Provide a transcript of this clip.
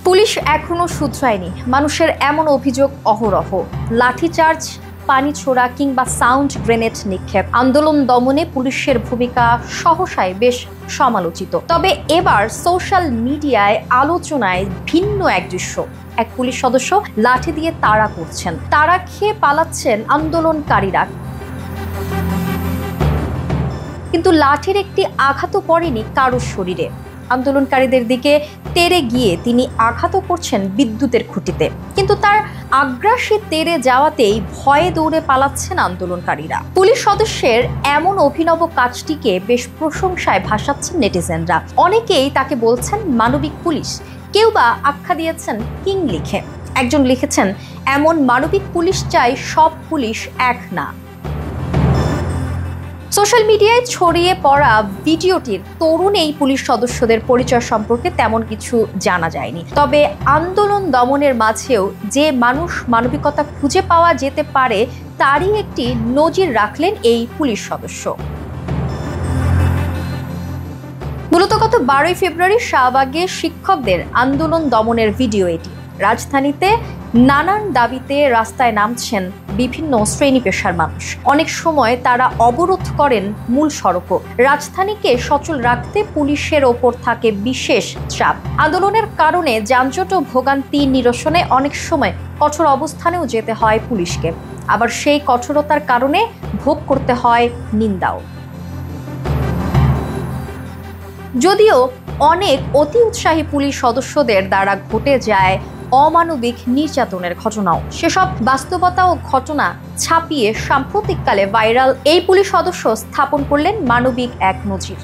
Police এখনো শুধরায়নি মানুষের এমন অভিযোগ অহরহ। লাঠিচার্জ, পানি ছোড়া কিংবা সাউন্ড গ্রেনেড নিক্ষেপ আন্দোলন দমনে পুলিশের ভূমিকা সহসায় বেশ সমালোচিত। তবে এবার সোশ্যাল মিডিয়ায় আলোচনায় ভিন্ন এক দৃশ্য। এক পুলিশ সদস্য লাঠি দিয়ে তাড়া করছেন, তাড়া খেয়ে পালাচ্ছেন আন্দোলনকারীরা, কিন্তু লাঠির একটি আঘাতও পড়েনি কারোর শরীরে। আন্দোলনকারীদের দিকে তেড়ে গিয়ে তিনি আঘাতও করছেন বিদ্যুতের খুঁটিতে, কিন্তু তার আগ্রাসী তেড়ে যাওয়াতেই ভয়ে দৌড়ে পালাচ্ছেন আন্দোলনকারীরা। পুলিশ সদস্যের এমন অভিনব কাজটিকে বেশ প্রশংসায় ভাসাচ্ছেন নেটিজেনরা। অনেকেই তাকে বলছেন মানবিক পুলিশ, কেউ বা আখ্যা দিয়েছেন কিং লিখে। একজন লিখেছেন, এমন মানবিক পুলিশ চাই, সব পুলিশ এক না। সোশ্যাল মিডিয়ায় ছড়িয়ে পড়া ভিডিওটির তরুণ এই পুলিশ সদস্যদের পরিচয় সম্পর্কে তেমন কিছু জানা যায়নি। তবে আন্দোলন দমনের মাঝেও যে মানুষ মানবিকতা খুঁজে পাওয়া যেতে পারে তারই একটি নজির রাখলেন এই পুলিশ সদস্য। মূলত গত 12 ফেব্রুয়ারি শাহবাগে শিক্ষকদের আন্দোলন দমনের ভিডিও এটি। রাজধানীতে নানান দাবিতে রাস্তায় নামছেন বিভিন্ন শ্রেণী পেশার মানুষ। অনেক সময় তারা অবরোধ করেন মূল সড়কও। রাজধানীকে সচল রাখতে পুলিশের ওপর থাকে বিশেষ চাপ। আন্দোলনের কারণে যানজট ও ভোগান্তি নিরসনে অনেক সময় কঠোর অবস্থানেও যেতে হয় পুলিশকে, আবার সেই কঠোরতার কারণে ভোগ করতে হয় নিন্দাও। যদিও অনেক অতি উৎসাহী পুলিশ সদস্যদের দ্বারা ঘটে যায় অমানবিক নির্যাতনের ঘটনাও, সেসব বাস্তবতা ও ঘটনা ছাপিয়ে সাম্প্রতিককালে ভাইরাল এই পুলিশ সদস্য স্থাপন করলেন মানবিক এক নজির।